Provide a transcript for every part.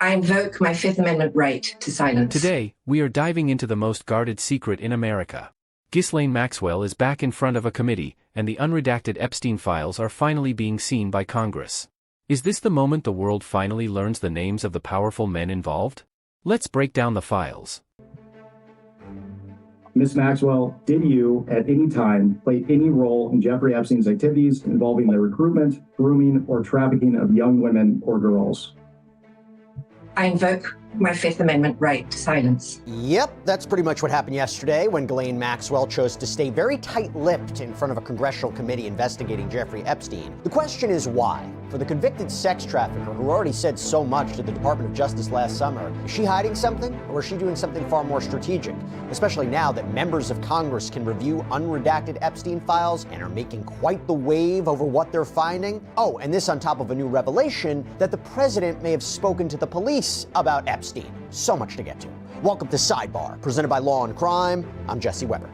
I invoke my Fifth Amendment right to silence. Today, we are diving into the most guarded secret in America. Ghislaine Maxwell is back in front of a committee, and the unredacted Epstein files are finally being seen by Congress. Is this the moment the world finally learns the names of the powerful men involved? Let's break down the files. Ms. Maxwell, did you, at any time, play any role in Jeffrey Epstein's activities involving the recruitment, grooming, or trafficking of young women or girls? I invoke my Fifth Amendment right to silence. Yep, that's pretty much what happened yesterday when Ghislaine Maxwell chose to stay very tight-lipped in front of a congressional committee investigating Jeffrey Epstein. The question is why? For the convicted sex trafficker who already said so much to the Department of Justice last summer, is she hiding something, or is she doing something far more strategic? Especially now that members of Congress can review unredacted Epstein files and are making quite the wave over what they're finding. Oh, and this on top of a new revelation that the president may have spoken to the police about Epstein. So much to get to. Welcome to Sidebar, presented by Law and Crime. I'm Jesse Weber.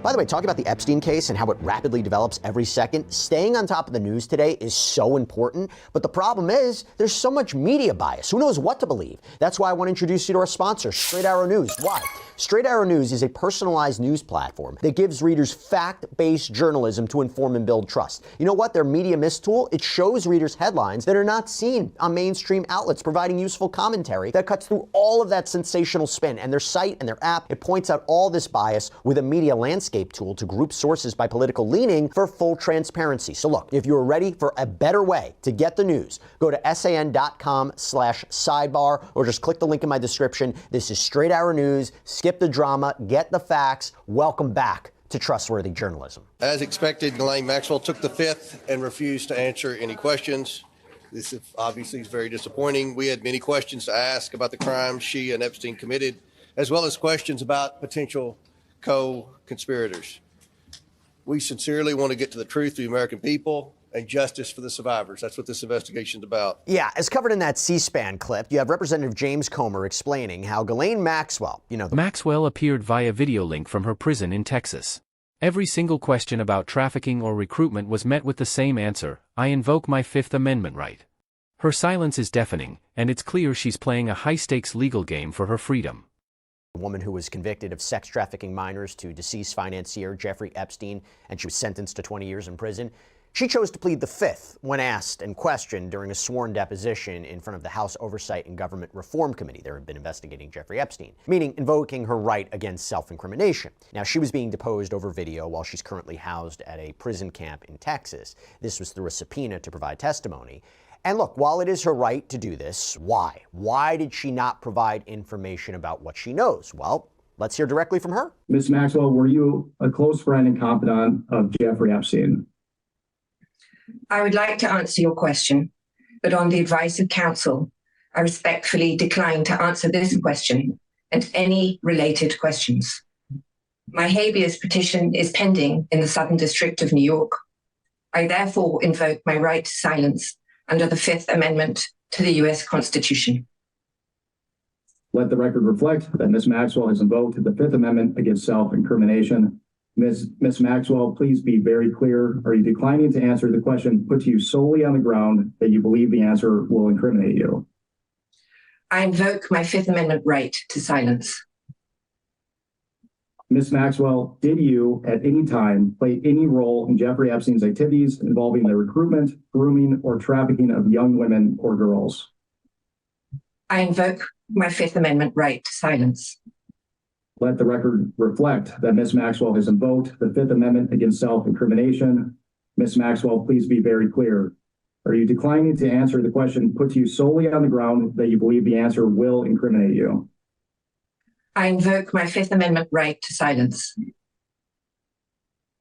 By the way, talking about the Epstein case and how it rapidly develops every second, staying on top of the news today is so important. But the problem is there's so much media bias. Who knows what to believe? That's why I want to introduce you to our sponsor, Straight Arrow News. Why? Straight Arrow News is a personalized news platform that gives readers fact-based journalism to inform and build trust. You know what? Their media mist tool, it shows readers headlines that are not seen on mainstream outlets, providing useful commentary that cuts through all of that sensational spin. And their site and their app, it points out all this bias with a media landscape tool to group sources by political leaning for full transparency. So look, if you're ready for a better way to get the news, go to san.com/sidebar or just click the link in my description. This is Straight Arrow News. Skip the drama, get the facts. Welcome back to trustworthy journalism. As expected, Ghislaine Maxwell took the fifth and refused to answer any questions. This obviously is very disappointing. We had many questions to ask about the crimes she and Epstein committed, as well as questions about potential co-conspirators. We sincerely want to get to the truth of the American people and justice for the survivors. That's what this investigation is about. Yeah, as covered in that C-SPAN clip, you have Representative James Comer explaining how Ghislaine Maxwell, Maxwell appeared via video link from her prison in Texas. Every single question about trafficking or recruitment was met with the same answer: I invoke my Fifth Amendment right. Her silence is deafening, and it's clear she's playing a high-stakes legal game for her freedom. A woman who was convicted of sex trafficking minors to deceased financier Jeffrey Epstein, and she was sentenced to 20 years in prison. She chose to plead the fifth when asked and questioned during a sworn deposition in front of the House Oversight and Government Reform Committee. They had been investigating Jeffrey Epstein, meaning invoking her right against self-incrimination. Now, she was being deposed over video while she's currently housed at a prison camp in Texas. This was through a subpoena to provide testimony. And look, while it is her right to do this, why? Why did she not provide information about what she knows? Well, let's hear directly from her. Ms. Maxwell, were you a close friend and confidant of Jeffrey Epstein? I would like to answer your question, but on the advice of counsel, I respectfully decline to answer this question and any related questions. My habeas petition is pending in the Southern District of New York. I therefore invoke my right to silence under the Fifth Amendment to the U.S. Constitution. Let the record reflect that Ms. Maxwell has invoked the Fifth Amendment against self-incrimination. Ms. Maxwell, please be very clear. Are you declining to answer the question put to you solely on the ground that you believe the answer will incriminate you? I invoke my Fifth Amendment right to silence. Ms. Maxwell, did you, at any time, play any role in Jeffrey Epstein's activities involving the recruitment, grooming, or trafficking of young women or girls? I invoke my Fifth Amendment right to silence. Let the record reflect that Ms. Maxwell has invoked the Fifth Amendment against self-incrimination. Ms. Maxwell, please be very clear. Are you declining to answer the question put to you solely on the ground that you believe the answer will incriminate you? I invoke my Fifth Amendment right to silence.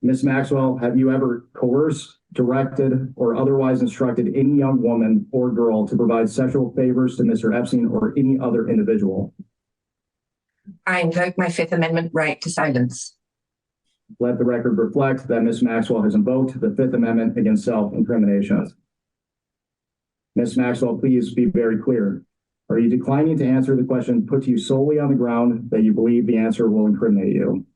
Ms. Maxwell, have you ever coerced, directed, or otherwise instructed any young woman or girl to provide sexual favors to Mr. Epstein or any other individual? I invoke my Fifth Amendment right to silence. Let the record reflect that Ms. Maxwell has invoked the Fifth Amendment against self-incrimination. Ms. Maxwell, please be very clear. Are you declining to answer the question put to you solely on the ground that you believe the answer will incriminate you?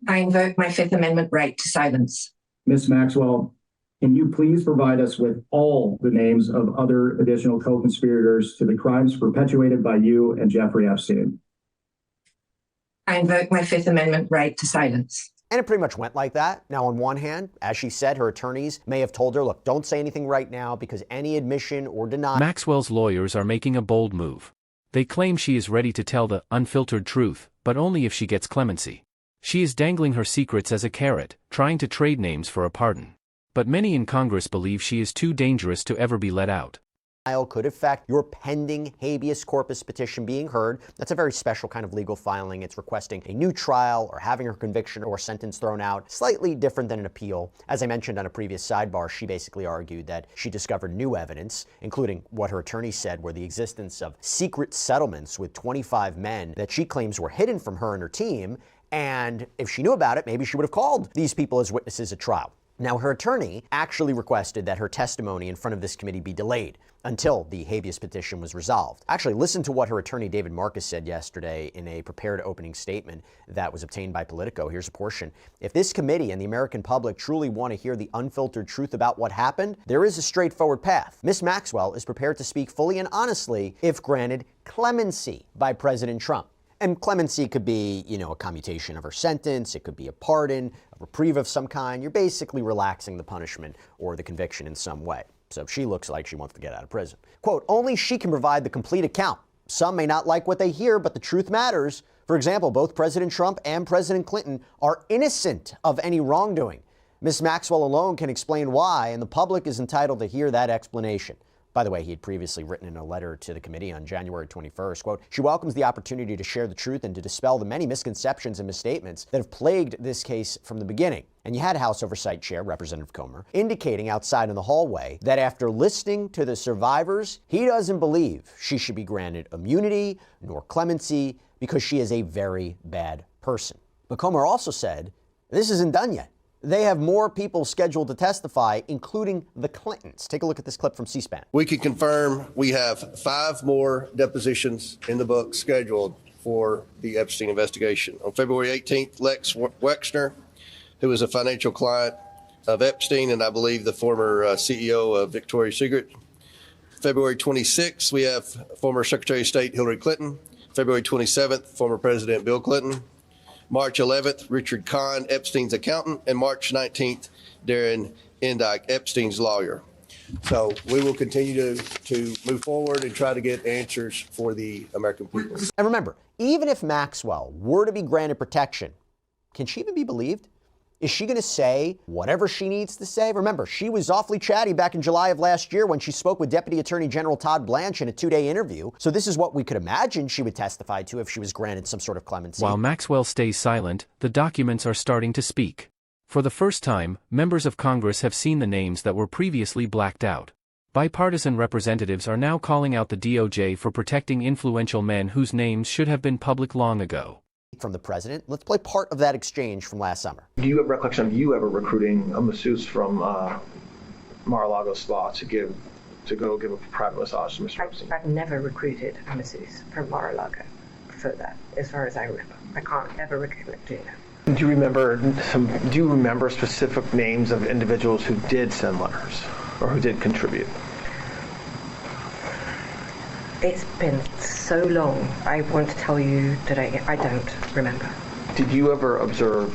I invoke my Fifth Amendment right to silence. Ms. Maxwell, Can you please provide us with all the names of other additional co-conspirators to the crimes perpetuated by you and Jeffrey Epstein? I invoke my Fifth Amendment right to silence. And it pretty much went like that. Now, on one hand, as she said, her attorneys may have told her, look, don't say anything right now because any admission or denial. Maxwell's lawyers are making a bold move. They claim she is ready to tell the unfiltered truth, but only if she gets clemency. She is dangling her secrets as a carrot, trying to trade names for a pardon. But many in Congress believe she is too dangerous to ever be let out. Could affect your pending habeas corpus petition being heard. That's a very special kind of legal filing. It's requesting a new trial or having her conviction or sentence thrown out. Slightly different than an appeal. As I mentioned on a previous sidebar, she basically argued that she discovered new evidence, including what her attorney said were the existence of secret settlements with 25 men that she claims were hidden from her and her team. And if she knew about it, maybe she would have called these people as witnesses at trial. Now, her attorney actually requested that her testimony in front of this committee be delayed until the habeas petition was resolved. Actually, listen to what her attorney David Marcus said yesterday in a prepared opening statement that was obtained by Politico. Here's a portion. If this committee and the American public truly want to hear the unfiltered truth about what happened, there is a straightforward path. Ms. Maxwell is prepared to speak fully and honestly if granted clemency by President Trump. And clemency could be, a commutation of her sentence. It could be a pardon, a reprieve of some kind. You're basically relaxing the punishment or the conviction in some way. So she looks like she wants to get out of prison. Quote, only she can provide the complete account. Some may not like what they hear, but the truth matters. For example, both President Trump and President Clinton are innocent of any wrongdoing. Ms. Maxwell alone can explain why, and the public is entitled to hear that explanation. By the way, he had previously written in a letter to the committee on January 21st, quote, she welcomes the opportunity to share the truth and to dispel the many misconceptions and misstatements that have plagued this case from the beginning. And you had House Oversight Chair Representative Comer indicating outside in the hallway that after listening to the survivors, he doesn't believe she should be granted immunity nor clemency because she is a very bad person. But Comer also said, this isn't done yet. They have more people scheduled to testify, including the Clintons. Take a look at this clip from C-SPAN. We can confirm we have 5 more depositions in the book scheduled for the Epstein investigation. On February 18th, Lex Wexner, who is a financial client of Epstein and I believe the former CEO of Victoria's Secret. February 26th, we have former Secretary of State Hillary Clinton. February 27th, former President Bill Clinton. March 11th, Richard Kahn, Epstein's accountant, and March 19th, Darren Endike, Epstein's lawyer. So we will continue to move forward and try to get answers for the American people. And remember, even if Maxwell were to be granted protection, can she even be believed? Is she going to say whatever she needs to say? Remember, she was awfully chatty back in July of last year when she spoke with Deputy Attorney General Todd Blanche in a 2-day interview. So this is what we could imagine she would testify to if she was granted some sort of clemency. While Maxwell stays silent, the documents are starting to speak. For the first time, members of Congress have seen the names that were previously blacked out. Bipartisan representatives are now calling out the DOJ for protecting influential men whose names should have been public long ago. From the president. Let's play part of that exchange from last summer. Do you have recollection of you ever recruiting a masseuse from Mar-a-Lago spa to go give a private massage to Mr. Epstein? I've never recruited a masseuse from Mar-a-Lago for that, as far as I remember. I can't ever recollect doing that. Do you remember specific names of individuals who did send letters or who did contribute? It's been so long. I want to tell you that I don't remember. Did you ever observe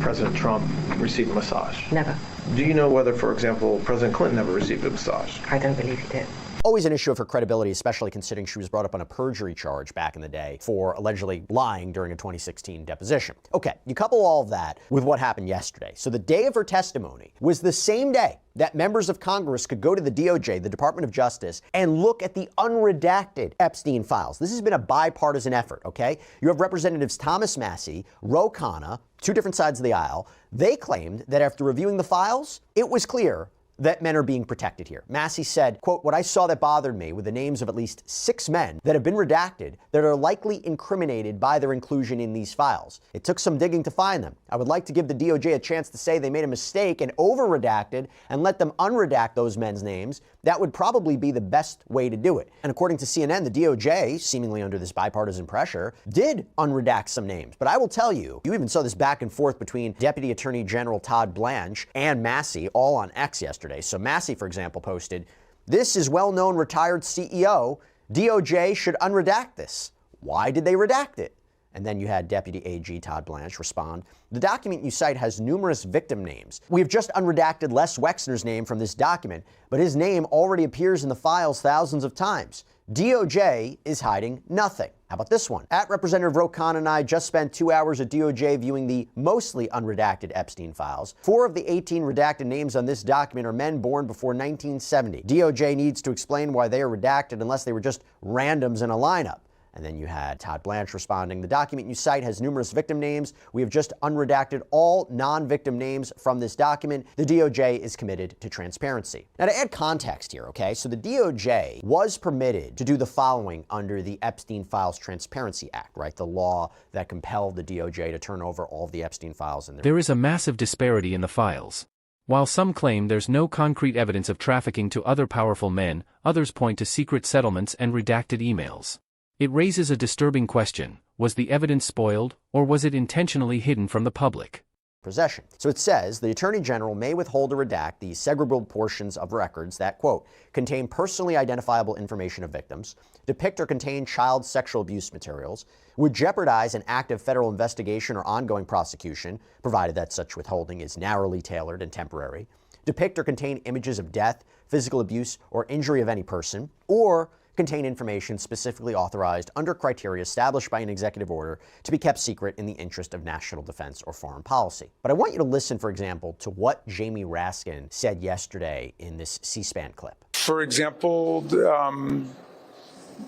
President Trump receive a massage? Never. Do you know whether, for example, President Clinton ever received a massage? I don't believe he did. Always an issue of her credibility, especially considering she was brought up on a perjury charge back in the day for allegedly lying during a 2016 deposition. Okay, you couple all of that with what happened yesterday. So the day of her testimony was the same day that members of Congress could go to the DOJ, the Department of Justice, and look at the unredacted Epstein files. This has been a bipartisan effort, okay? You have Representatives Thomas Massie, Ro Khanna, 2 different sides of the aisle. They claimed that after reviewing the files, it was clear that men are being protected here. Massey said, quote, "What I saw that bothered me were the names of at least 6 men that have been redacted that are likely incriminated by their inclusion in these files. It took some digging to find them. I would like to give the DOJ a chance to say they made a mistake and over-redacted and let them unredact those men's names. That would probably be the best way to do it." And according to CNN, the DOJ, seemingly under this bipartisan pressure, did unredact some names. But I will tell you, you even saw this back and forth between Deputy Attorney General Todd Blanche and Massey, all on X yesterday. So Massey, for example, posted, "This is well-known retired CEO. DOJ should unredact this. Why did they redact it?" And then you had Deputy AG Todd Blanche respond, "The document you cite has numerous victim names. We have just unredacted Les Wexner's name from this document, but his name already appears in the files thousands of times. DOJ is hiding nothing." How about this one? At Representative Ro Khanna and I just spent 2 hours at DOJ viewing the mostly unredacted Epstein files. 4 of the 18 redacted names on this document are men born before 1970. DOJ needs to explain why they are redacted unless they were just randoms in a lineup. And then you had Todd Blanche responding, "The document you cite has numerous victim names. We have just unredacted all non-victim names from this document. The DOJ is committed to transparency." Now, to add context here, okay, so the DOJ was permitted to do the following under the Epstein Files Transparency Act, right? The law that compelled the DOJ to turn over all of the Epstein files. There is a massive disparity in the files. While some claim there's no concrete evidence of trafficking to other powerful men, others point to secret settlements and redacted emails. It raises a disturbing question: was the evidence spoiled, or was it intentionally hidden from the public? Possession. So it says the Attorney General may withhold or redact the segregable portions of records that, quote, "contain personally identifiable information of victims, depict or contain child sexual abuse materials, would jeopardize an active federal investigation or ongoing prosecution, provided that such withholding is narrowly tailored and temporary, depict or contain images of death, physical abuse, or injury of any person, or contain information specifically authorized under criteria established by an executive order to be kept secret in the interest of national defense or foreign policy." But I want you to listen, for example, to what Jamie Raskin said yesterday in this C-SPAN clip. For example,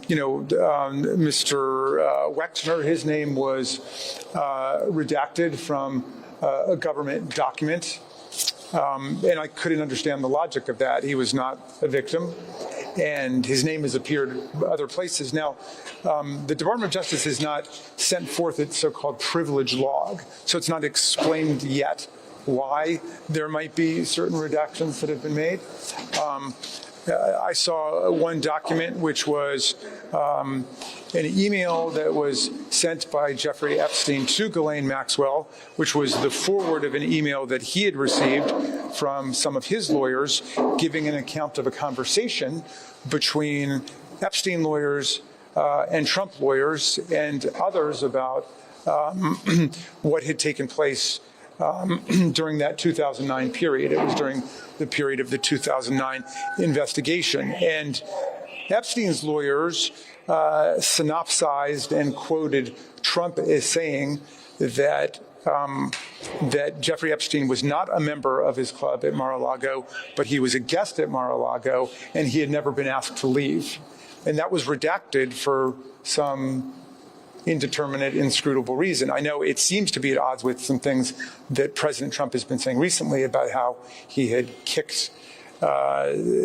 Mr. Wexner, his name was redacted from a government document, and I couldn't understand the logic of that. He was not a victim, and his name has appeared other places. Now, the Department of Justice has not sent forth its so-called privilege log, so it's not explained yet why there might be certain redactions that have been made. I saw one document which was an email that was sent by Jeffrey Epstein to Ghislaine Maxwell, which was the forward of an email that he had received from some of his lawyers giving an account of a conversation between Epstein lawyers and Trump lawyers and others about what had taken place during that 2009 period. It was during the period of the 2009 investigation. And Epstein's lawyers synopsized and quoted Trump as saying that that Jeffrey Epstein was not a member of his club at Mar-a-Lago, but he was a guest at Mar-a-Lago, and he had never been asked to leave. And that was redacted for some indeterminate, inscrutable reason. I know it seems to be at odds with some things that President Trump has been saying recently about how he had kicked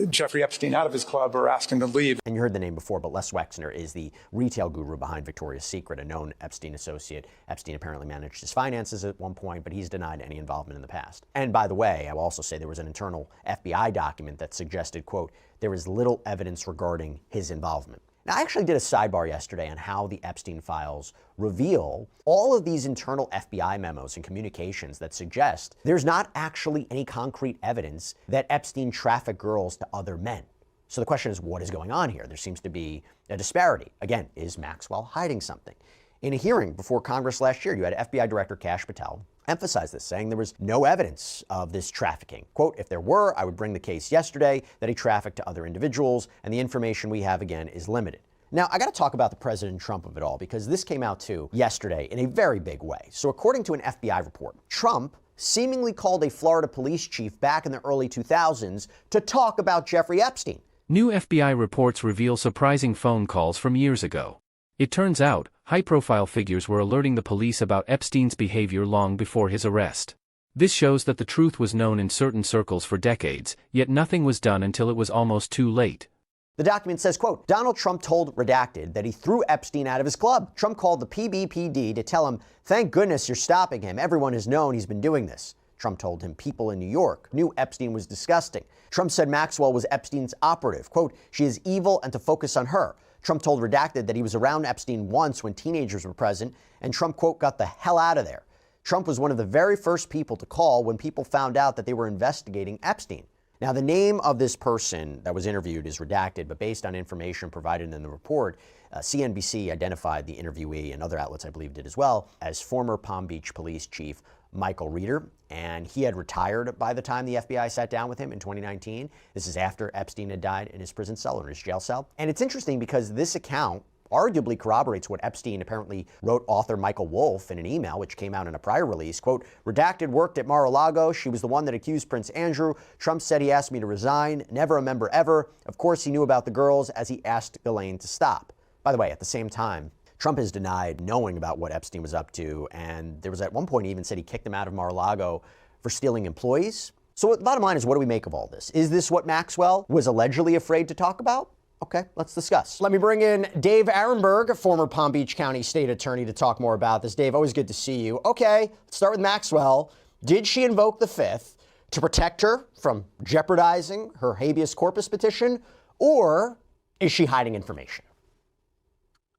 Jeffrey Epstein out of his club or asked him to leave. And you heard the name before, but Les Wexner is the retail guru behind Victoria's Secret, a known Epstein associate. Epstein apparently managed his finances at one point, but he's denied any involvement in the past. And by the way, I will also say there was an internal FBI document that suggested, quote, there is little evidence regarding his involvement. Now, I actually did a sidebar yesterday on how the Epstein files reveal all of these internal FBI memos and communications that suggest there's not actually any concrete evidence that Epstein trafficked girls to other men. So the question is, what is going on here? There seems to be a disparity. Again, is Maxwell hiding something? In a hearing before Congress last year, you had FBI Director Kash Patel emphasize this, saying there was no evidence of this trafficking. Quote, if there were, I would bring the case yesterday that he trafficked to other individuals, and the information we have, again, is limited. Now, I got to talk about the President Trump of it all, because this came out, too, yesterday in a very big way. So according to an FBI report, Trump seemingly called a Florida police chief back in the early 2000s to talk about Jeffrey Epstein. New FBI reports reveal surprising phone calls from years ago. It turns out, high-profile figures were alerting the police about Epstein's behavior long before his arrest. This shows that the truth was known in certain circles for decades, yet nothing was done until it was almost too late. The document says, quote, Donald Trump told Redacted that he threw Epstein out of his club. Trump called the PBPD to tell him, thank goodness you're stopping him. Everyone has known he's been doing this. Trump told him people in New York knew Epstein was disgusting. Trump said Maxwell was Epstein's operative. Quote, she is evil and to focus on her. Trump told Redacted that he was around Epstein once when teenagers were present, and Trump, quote, got the hell out of there. Trump was one of the very first people to call when people found out that they were investigating Epstein. Now, the name of this person that was interviewed is redacted, but based on information provided in the report, CNBC identified the interviewee, and other outlets, I believe, did as well, as former Palm Beach Police Chief Michael Reeder, and he had retired by the time the FBI sat down with him in 2019. This is after Epstein had died in his prison cell or his jail cell. And it's interesting because this account arguably corroborates what Epstein apparently wrote author Michael Wolff in an email, which came out in a prior release. Quote, Redacted worked at Mar-a-Lago. She was the one that accused Prince Andrew. Trump said he asked me to resign. Never a member ever. Of course, he knew about the girls as he asked Ghislaine to stop. By the way, at the same time, Trump has denied knowing about what Epstein was up to. And there was at one point he even said he kicked him out of Mar-a-Lago for stealing employees. So the bottom line is, what do we make of all this? Is this what Maxwell was allegedly afraid to talk about? Okay, let's discuss. Let me bring in Dave Arenberg, former Palm Beach County State Attorney, to talk more about this. Dave, always good to see you. Okay, let's start with Maxwell. Did she invoke the Fifth to protect her from jeopardizing her habeas corpus petition, or is she hiding information?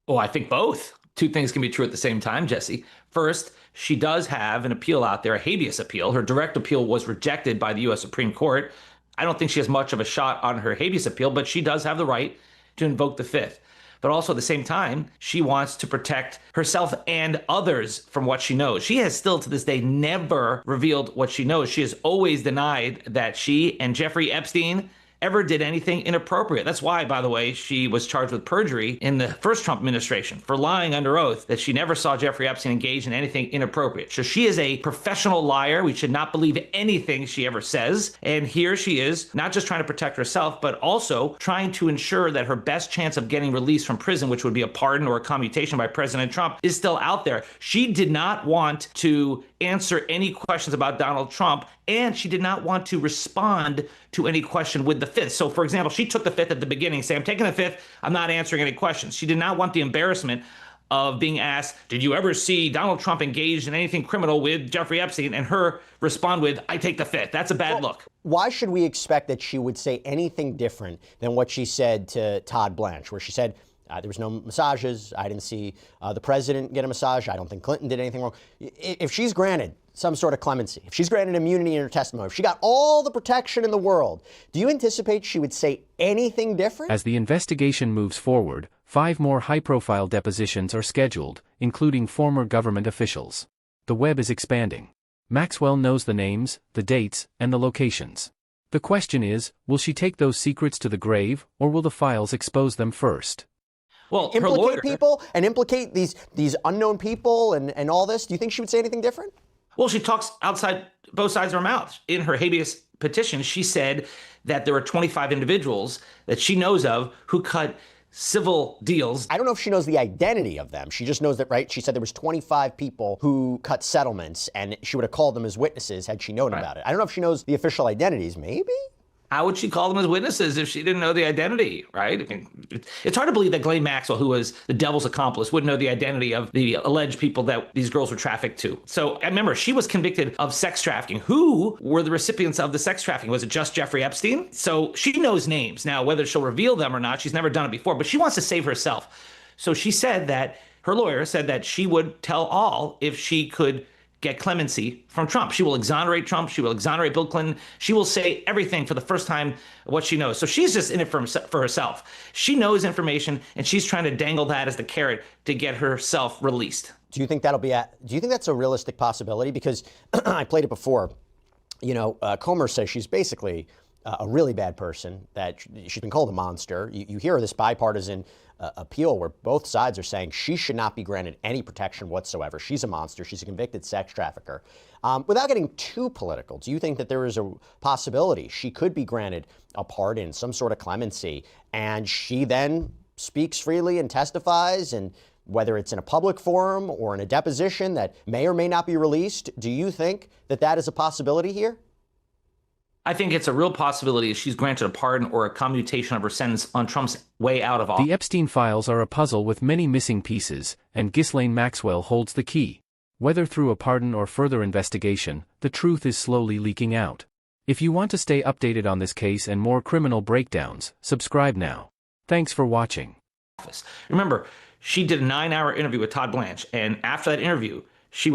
Well, I think both. Two things can be true at the same time, Jesse. First, she does have an appeal out there, a habeas appeal. Her direct appeal was rejected by the U.S. Supreme Court. I don't think she has much of a shot on her habeas appeal, but she does have the right to invoke the Fifth. But also at the same time, she wants to protect herself and others from what she knows. She has still to this day never revealed what she knows. She has always denied that she and Jeffrey Epstein ever did anything inappropriate. That's why, by the way, she was charged with perjury in the first Trump administration for lying under oath that she never saw Jeffrey Epstein engage in anything inappropriate. So she is a professional liar. We should not believe anything she ever says. And here she is, not just trying to protect herself, but also trying to ensure that her best chance of getting released from prison, which would be a pardon or a commutation by President Trump, is still out there. She did not want to answer any questions about Donald Trump, and she did not want to respond to any question with the Fifth. So, for example, she took the Fifth at the beginning, saying, I'm taking the Fifth, I'm not answering any questions. She did not want the embarrassment of being asked, did you ever see Donald Trump engaged in anything criminal with Jeffrey Epstein? And her respond with, I take the Fifth. That's a bad look. Why should we expect that she would say anything different than what she said to Todd Blanche, where she said, there was no massages. I didn't see the president get a massage. I don't think Clinton did anything wrong. If she's granted some sort of clemency, if she's granted immunity in her testimony, if she got all the protection in the world, do you anticipate she would say anything different? As the investigation moves forward, 5 more high-profile depositions are scheduled, including former government officials. The web is expanding. Maxwell knows the names, the dates, and the locations. The question is, will she take those secrets to the grave, or will the files expose them first? Well, implicate people and implicate these unknown people and all this? Do you think she would say anything different? Well, she talks outside both sides of her mouth. In her habeas petition, she said that there were 25 individuals that she knows of who cut civil deals. I don't know if she knows the identity of them. She just knows that, right? She said there was 25 people who cut settlements, and she would have called them as witnesses had she known about it. I don't know if she knows the official identities. Maybe? How would she call them as witnesses if she didn't know the identity, right? I mean, it's hard to believe that Ghislaine Maxwell, who was the devil's accomplice, wouldn't know the identity of the alleged people that these girls were trafficked to. So I remember she was convicted of sex trafficking. Who were the recipients of the sex trafficking? Was it just Jeffrey Epstein? So she knows names. Now, whether she'll reveal them or not, she's never done it before, but she wants to save herself. So she said that, her lawyer said that she would tell all if she could get clemency from Trump. She will exonerate Trump. She will exonerate Bill Clinton. She will say everything for the first time what she knows. So she's just in it for herself. She knows information, and she's trying to dangle that as the carrot to get herself released. Do you think do you think that's a realistic possibility? Because I played it before. You know, Comer says she's basically a really bad person, that she's been called a monster. You hear this bipartisan appeal where both sides are saying she should not be granted any protection whatsoever. She's a monster. She's a convicted sex trafficker. Without getting too political, do you think that there is a possibility she could be granted a pardon, some sort of clemency, and she then speaks freely and testifies and whether it's in a public forum or in a deposition that may or may not be released. Do you think that that is a possibility here? I think it's a real possibility if she's granted a pardon or a commutation of her sentence on Trump's way out of office. The Epstein files are a puzzle with many missing pieces, and Ghislaine Maxwell holds the key. Whether through a pardon or further investigation, the truth is slowly leaking out. If you want to stay updated on this case and more criminal breakdowns, subscribe now. Thanks for watching. Remember, she did a 9-hour interview with Todd Blanche, and after that interview, she